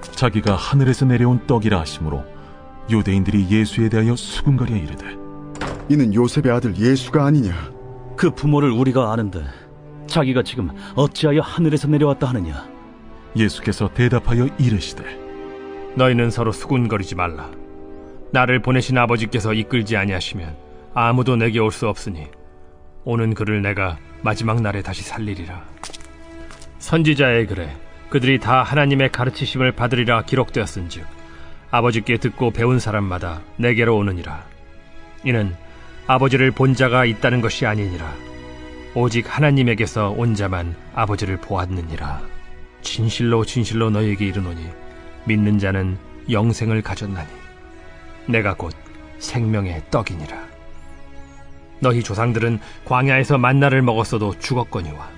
자기가 하늘에서 내려온 떡이라 하심으로 유대인들이 예수에 대하여 수군거려 이르되 이는 요셉의 아들 예수가 아니냐? 그 부모를 우리가 아는데 자기가 지금 어찌하여 하늘에서 내려왔다 하느냐? 예수께서 대답하여 이르시되 너희는 서로 수군거리지 말라. 나를 보내신 아버지께서 이끌지 아니하시면 아무도 내게 올 수 없으니 오는 그를 내가 마지막 날에 다시 살리리라. 선지자의 글에 그들이 다 하나님의 가르치심을 받으리라 기록되었은즉 아버지께 듣고 배운 사람마다 내게로 오느니라. 이는 아버지를 본 자가 있다는 것이 아니니라. 오직 하나님에게서 온 자만 아버지를 보았느니라. 진실로 진실로 너희에게 이르노니 믿는 자는 영생을 가졌나니 내가 곧 생명의 떡이니라. 너희 조상들은 광야에서 만나를 먹었어도 죽었거니와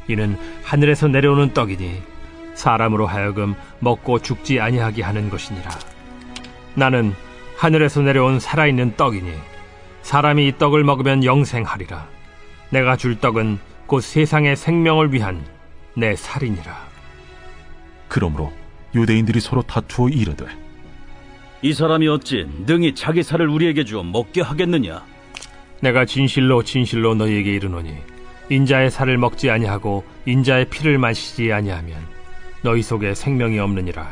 이는 하늘에서 내려오는 떡이니 사람으로 하여금 먹고 죽지 아니하게 하는 것이니라. 나는 하늘에서 내려온 살아있는 떡이니 사람이 이 떡을 먹으면 영생하리라. 내가 줄 떡은 곧 세상의 생명을 위한 내 살이니라. 그러므로 유대인들이 서로 다투어 이르되 이 사람이 어찌 능히 자기 살을 우리에게 주어 먹게 하겠느냐? 내가 진실로 진실로 너희에게 이르노니 인자의 살을 먹지 아니하고 인자의 피를 마시지 아니하면 너희 속에 생명이 없느니라.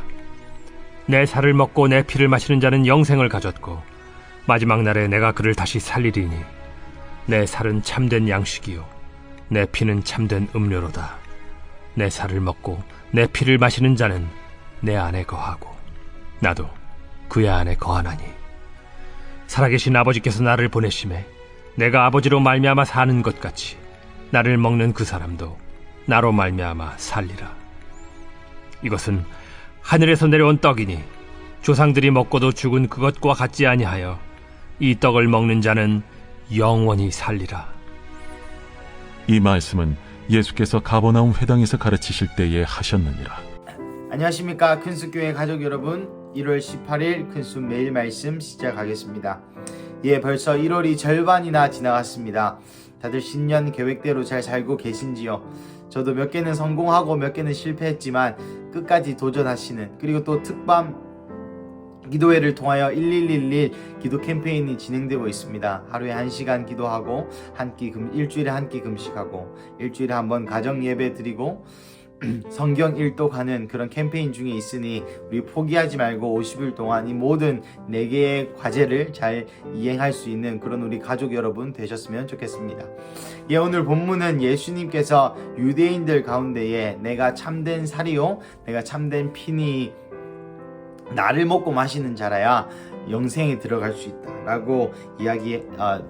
내 살을 먹고 내 피를 마시는 자는 영생을 가졌고 마지막 날에 내가 그를 다시 살리리니 내 살은 참된 양식이요 내 피는 참된 음료로다. 내 살을 먹고 내 피를 마시는 자는 내 안에 거하고 나도 그의 안에 거하나니 살아계신 아버지께서 나를 보내심에 내가 아버지로 말미암아 사는 것 같이 나를 먹는 그 사람도 나로 말미암아 살리라. 이것은 하늘에서 내려온 떡이니 조상들이 먹고도 죽은 그것과 같지 아니하여 이 떡을 먹는 자는 영원히 살리라. 이 말씀은 예수께서 가버나움 회당에서 가르치실 때에 하셨느니라. 안녕하십니까 큰숲교회 가족 여러분, 1월 18일 큰숲 매일 말씀 시작하겠습니다. 벌써 1월이 절반이나 지나갔습니다. 다들 신년 계획대로 잘 살고 계신지요? 저도 몇 개는 성공하고 몇 개는 실패했지만 끝까지 도전하시는, 그리고 또 특밤 기도회를 통하여 1111 기도 캠페인이 진행되고 있습니다. 하루에 1시간 기도하고 일주일에 한 끼 금식하고 일주일에 한 번 가정 예배 드리고 성경 일독하는 그런 캠페인 중에 있으니 우리 포기하지 말고 50일 동안 이 모든 4개의 과제를 잘 이행할 수 있는 그런 우리 가족 여러분 되셨으면 좋겠습니다. 오늘 본문은 예수님께서 유대인들 가운데에 내가 참된 살이요 내가 참된 피니 나를 먹고 마시는 자라야 영생에 들어갈 수 있다 라고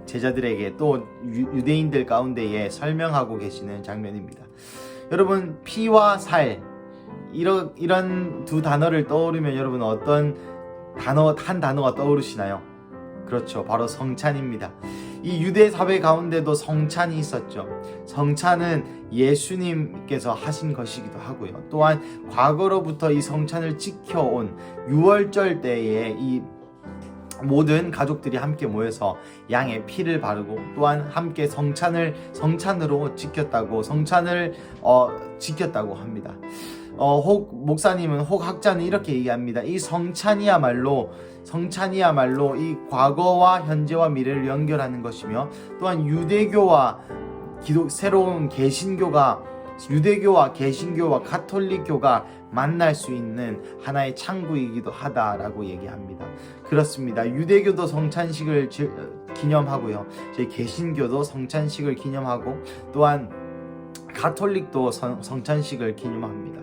제자들에게 또 유대인들 가운데에 설명하고 계시는 장면입니다. 여러분, 피와 살 이런 두 단어를 떠오르면 여러분 어떤 한 단어가 떠오르시나요? 그렇죠, 바로 성찬입니다. 이 유대 사회 가운데도 성찬이 있었죠. 성찬은 예수님께서 하신 것이기도 하고요. 또한 과거로부터 이 성찬을 지켜온 유월절 때에 이 모든 가족들이 함께 모여서 양의 피를 바르고 또한 함께 성찬으로 지켰다고 지켰다고 합니다. 혹 목사님은, 혹 학자는 이렇게 얘기합니다. 이 성찬이야말로 이 과거와 현재와 미래를 연결하는 것이며, 또한 유대교와 새로운 유대교와 개신교와 가톨릭교가 만날 수 있는 하나의 창구이기도 하다라고 얘기합니다. 그렇습니다. 유대교도 성찬식을 기념하고요. 저희 개신교도 성찬식을 기념하고 또한 가톨릭도 성찬식을 기념합니다.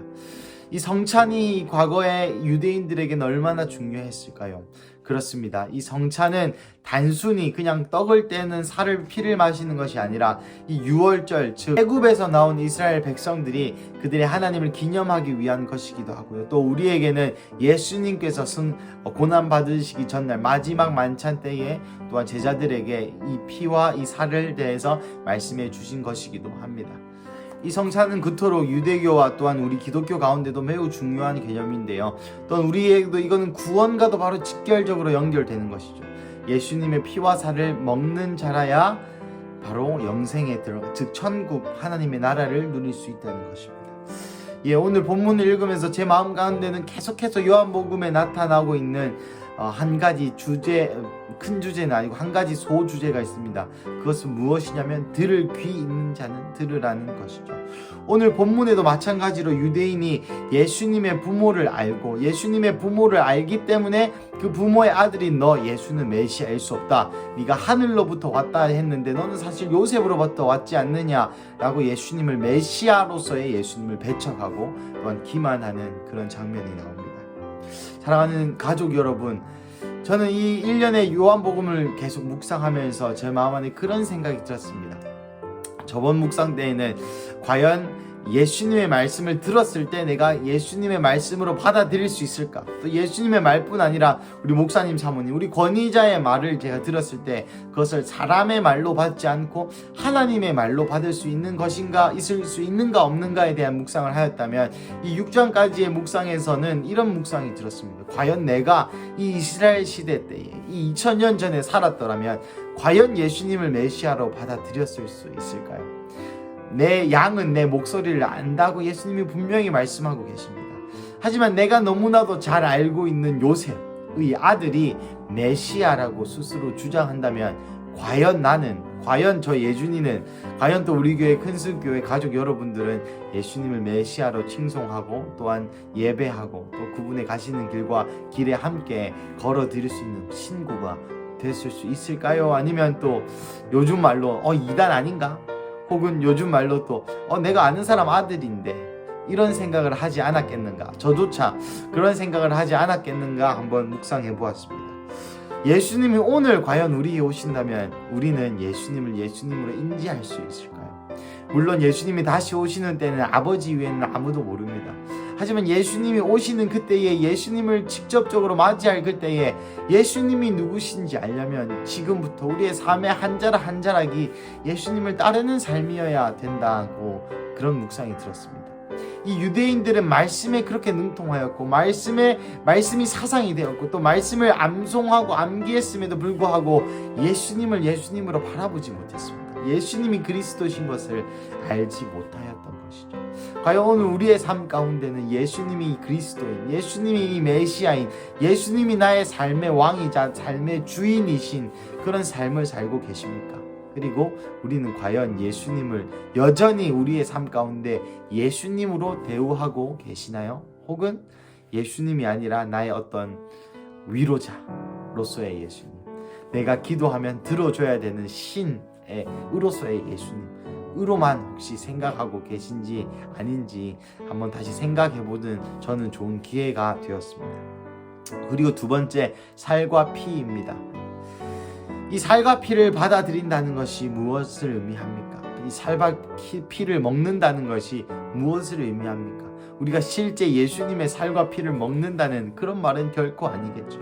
이 성찬이 과거의 유대인들에게는 얼마나 중요했을까요? 그렇습니다. 이 성찬은 단순히 그냥 떡을 떼는 피를 마시는 것이 아니라 이 유월절, 즉 애굽에서 나온 이스라엘 백성들이 그들의 하나님을 기념하기 위한 것이기도 하고요. 또 우리에게는 예수님께서 고난 받으시기 전날 마지막 만찬 때에 또한 제자들에게 이 피와 이 살을 대해서 말씀해 주신 것이기도 합니다. 이 성찬은 그토록 유대교와 또한 우리 기독교 가운데도 매우 중요한 개념인데요. 또한 우리에게도 이거는 구원과도 바로 직결적으로 연결되는 것이죠. 예수님의 피와 살을 먹는 자라야 바로 영생에 들어가, 즉 천국 하나님의 나라를 누릴 수 있다는 것입니다. 오늘 본문을 읽으면서 제 마음 가운데는 계속해서 요한복음에 나타나고 있는 한 가지 주제, 큰 주제는 아니고 한 가지 소주제가 있습니다. 그것은 무엇이냐면 들을 귀 있는 자는 들으라는 것이죠. 오늘 본문에도 마찬가지로 유대인이 예수님의 부모를 알고 예수님의 부모를 알기 때문에 그 부모의 아들이 너 예수는 메시아일 수 없다, 네가 하늘로부터 왔다 했는데 너는 사실 요셉으로부터 왔지 않느냐라고 예수님을 메시아로서의 예수님을 배척하고 또한 기만하는 그런 장면이 나옵니다. 사랑하는 가족 여러분, 저는 이 1년의 요한복음을 계속 묵상하면서 제 마음 안에 그런 생각이 들었습니다. 저번 묵상 때에는 과연 예수님의 말씀을 들었을 때 내가 예수님의 말씀으로 받아들일 수 있을까? 또 예수님의 말뿐 아니라 우리 목사님 사모님, 우리 권위자의 말을 제가 들었을 때 그것을 사람의 말로 받지 않고 하나님의 말로 받을 수 있는 것인가, 있을 수 있는가 없는가에 대한 묵상을 하였다면, 이 6장까지의 묵상에서는 이런 묵상이 들었습니다. 과연 내가 이 이스라엘 시대 때에 이 2000년 전에 살았더라면 과연 예수님을 메시아로 받아들였을 수 있을까요? 내 양은 내 목소리를 안다고 예수님이 분명히 말씀하고 계십니다. 하지만 내가 너무나도 잘 알고 있는 요셉의 아들이 메시아라고 스스로 주장한다면 과연 저 예준이는, 과연 또 우리 교회 큰수교회 가족 여러분들은 예수님을 메시아로 칭송하고 또한 예배하고 또 그분의 가시는 길과 길에 함께 걸어드릴 수 있는 신구가 됐을 수 있을까요? 아니면 또 요즘 말로 이단 아닌가? 혹은 요즘 말로 또 내가 아는 사람 아들인데 이런 생각을 하지 않았겠는가? 저조차 그런 생각을 하지 않았겠는가? 한번 묵상해 보았습니다. 예수님이 오늘 과연 우리에 오신다면 우리는 예수님을 예수님으로 인지할 수 있을까요? 물론 예수님이 다시 오시는 때는 아버지 외에는 아무도 모릅니다. 하지만 예수님이 오시는 그때에, 예수님을 직접적으로 맞이할 그때에 예수님이 누구신지 알려면 지금부터 우리의 삶의 한 자락 한 자락이 예수님을 따르는 삶이어야 된다고 그런 묵상이 들었습니다. 이 유대인들은 말씀에 그렇게 능통하였고 말씀이 사상이 되었고 또 말씀을 암송하고 암기했음에도 불구하고 예수님을 예수님으로 바라보지 못했습니다. 예수님이 그리스도신 것을 알지 못하였던 것이죠. 과연 오늘 우리의 삶 가운데는 예수님이 그리스도인, 예수님이 메시아인, 예수님이 나의 삶의 왕이자 삶의 주인이신 그런 삶을 살고 계십니까? 그리고 우리는 과연 예수님을 여전히 우리의 삶 가운데 예수님으로 대우하고 계시나요? 혹은 예수님이 아니라 나의 어떤 위로자로서의 예수님, 내가 기도하면 들어줘야 되는 신의 의로서의 예수님, 의로만 혹시 생각하고 계신지 아닌지 한번 다시 생각해보는 저는 좋은 기회가 되었습니다. 그리고 두 번째, 살과 피입니다. 이 살과 피를 받아들인다는 것이 무엇을 의미합니까? 이 살과 피를 먹는다는 것이 무엇을 의미합니까? 우리가 실제 예수님의 살과 피를 먹는다는 그런 말은 결코 아니겠죠.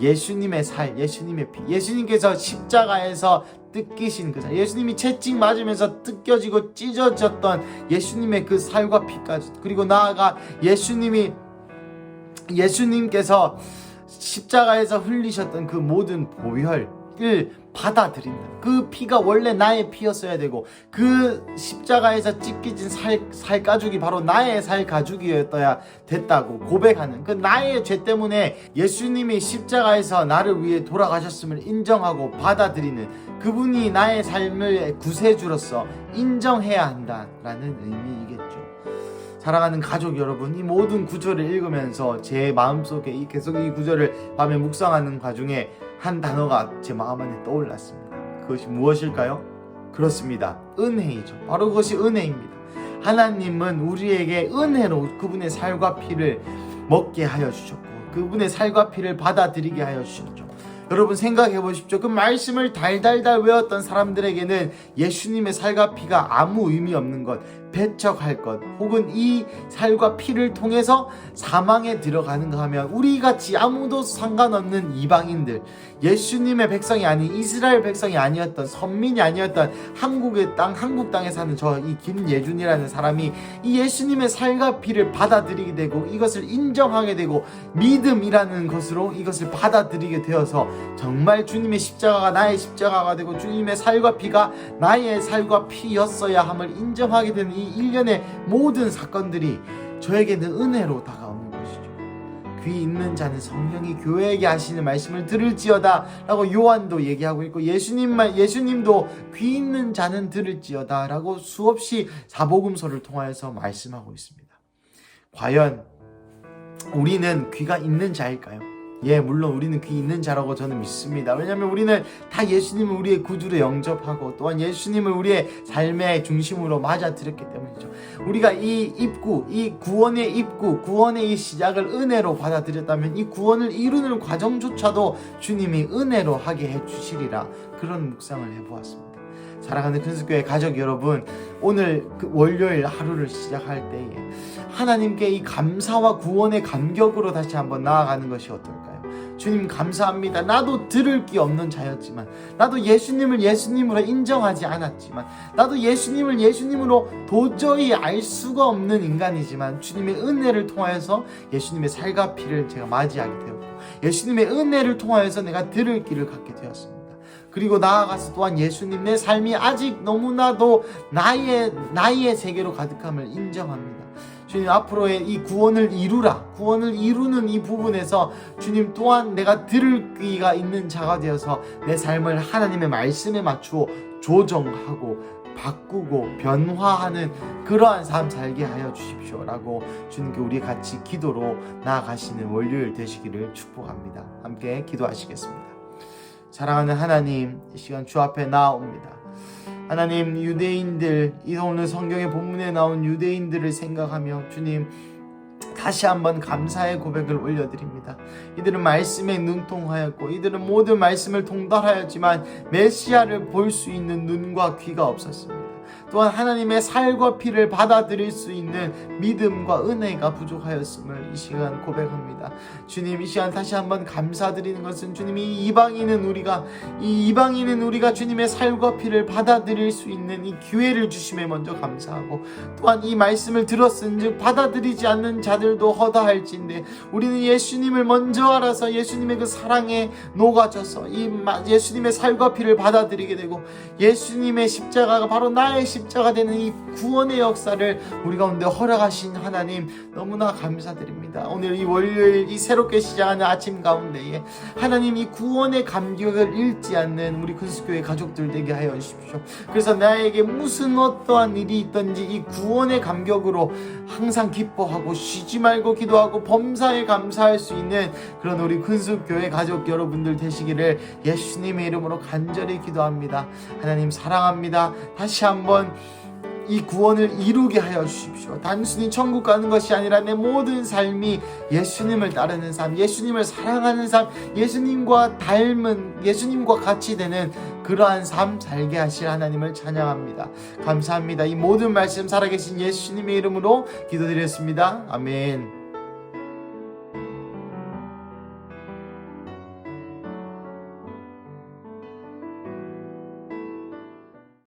예수님의 살, 예수님의 피, 예수님께서 십자가에서 뜯기신 그 살, 예수님이 채찍 맞으면서 뜯겨지고 찢어졌던 예수님의 그 살과 피까지, 그리고 나아가 예수님께서 십자가에서 흘리셨던 그 모든 보혈을 받아들인다. 그 피가 원래 나의 피였어야 되고 그 십자가에서 찢겨진 살 가죽이 바로 나의 살 가죽이었어야 됐다고 고백하는, 그 나의 죄 때문에 예수님이 십자가에서 나를 위해 돌아가셨음을 인정하고 받아들이는, 그분이 나의 삶의 구세주로서 인정해야 한다라는 의미이겠죠. 사랑하는 가족 여러분, 이 모든 구절을 읽으면서 제 마음속에 계속 이 구절을 밤에 묵상하는 과정에 한 단어가 제 마음 안에 떠올랐습니다. 그것이 무엇일까요? 그렇습니다. 은혜이죠. 바로 그것이 은혜입니다. 하나님은 우리에게 은혜로 그분의 살과 피를 먹게 하여 주셨고 그분의 살과 피를 받아들이게 하여 주셨죠. 여러분 생각해 보십시오. 그 말씀을 달달달 외웠던 사람들에게는 예수님의 살과 피가 아무 의미 없는 것, 배척할 것, 혹은 이 살과 피를 통해서 사망에 들어가는가 하면 우리같이 아무도 상관없는 이방인들, 예수님의 백성이 아닌 이스라엘 백성이 아니었던, 선민이 아니었던 한국의 땅, 한국 땅에 사는 저 이 김예준이라는 사람이 이 예수님의 살과 피를 받아들이게 되고 이것을 인정하게 되고 믿음이라는 것으로 이것을 받아들이게 되어서 정말 주님의 십자가가 나의 십자가가 되고 주님의 살과 피가 나의 살과 피였어야 함을 인정하게 되는 이 일련의 모든 사건들이 저에게는 은혜로 다가오는 것이죠. 귀 있는 자는 성령이 교회에게 하시는 말씀을 들을지어다 라고 요한도 얘기하고 있고, 예수님도 귀 있는 자는 들을지어다 라고 수없이 사복음서를 통하여서 말씀하고 있습니다. 과연 우리는 귀가 있는 자일까요? 예, 물론 우리는 귀 있는 자라고 저는 믿습니다. 왜냐하면 우리는 다 예수님을 우리의 구주로 영접하고 또한 예수님을 우리의 삶의 중심으로 맞아들였기 때문이죠. 우리가 이 입구, 이 구원의 입구, 구원의 이 시작을 은혜로 받아들였다면 이 구원을 이루는 과정조차도 주님이 은혜로 하게 해주시리라, 그런 묵상을 해보았습니다. 사랑하는 큰수교회 가족 여러분, 오늘 그 월요일 하루를 시작할 때에 하나님께 이 감사와 구원의 감격으로 다시 한번 나아가는 것이 어떨까요? 주님 감사합니다. 나도 들을 게 없는 자였지만, 나도 예수님을 예수님으로 인정하지 않았지만, 나도 예수님을 예수님으로 도저히 알 수가 없는 인간이지만 주님의 은혜를 통하여서 예수님의 살과 피를 제가 맞이하게 되었고, 예수님의 은혜를 통하여서 내가 들을 길을 갖게 되었습니다. 그리고 나아가서 또한 예수님, 내 삶이 아직 너무나도 나의 세계로 가득함을 인정합니다. 주님, 앞으로의 이 구원을 이루는 이 부분에서 주님 또한 내가 들을 귀가 있는 자가 되어서 내 삶을 하나님의 말씀에 맞추어 조정하고 바꾸고 변화하는 그러한 삶 살게 하여 주십시오 라고 주님께 우리 같이 기도로 나아가시는 월요일 되시기를 축복합니다. 함께 기도하시겠습니다. 사랑하는 하나님, 이 시간 주 앞에 나옵니다. 하나님, 유대인들, 이 오늘 성경의 본문에 나온 유대인들을 생각하며 주님 다시 한번 감사의 고백을 올려드립니다. 이들은 말씀에 눈통하였고 이들은 모든 말씀을 통달하였지만 메시아를 볼 수 있는 눈과 귀가 없었습니다. 또한 하나님의 살과 피를 받아들일 수 있는 믿음과 은혜가 부족하였음을 이 시간 고백합니다. 주님, 이 시간 다시 한번 감사드리는 것은 주님이 이 이방인은 우리가 주님의 살과 피를 받아들일 수 있는 이 기회를 주심에 먼저 감사하고, 또한 이 말씀을 들었은즉 받아들이지 않는 자들도 허다할진데 우리는 예수님을 먼저 알아서 예수님의 그 사랑에 녹아져서 이 예수님의 살과 피를 받아들이게 되고, 예수님의 십자가가 바로 나의 십자가 되는 이 구원의 역사를 우리 가운데 허락하신 하나님, 너무나 감사드립니다. 오늘 이 월요일, 이 새롭게 시작하는 아침 가운데에 하나님, 이 구원의 감격을 잃지 않는 우리 큰수교회 가족들 되게 하여 주십시오. 그래서 나에게 무슨 어떠한 일이 있든지 이 구원의 감격으로 항상 기뻐하고 쉬지 말고 기도하고 범사에 감사할 수 있는 그런 우리 큰수교회 가족 여러분들 되시기를 예수님의 이름으로 간절히 기도합니다. 하나님 사랑합니다. 다시 한번 이 구원을 이루게 하여 주십시오. 단순히 천국 가는 것이 아니라 내 모든 삶이 예수님을 따르는 삶, 예수님을 사랑하는 삶, 예수님과 같이 되는 그러한 삶 살게 하실 하나님을 찬양합니다. 감사합니다. 이 모든 말씀 살아계신 예수님의 이름으로 기도드렸습니다. 아멘.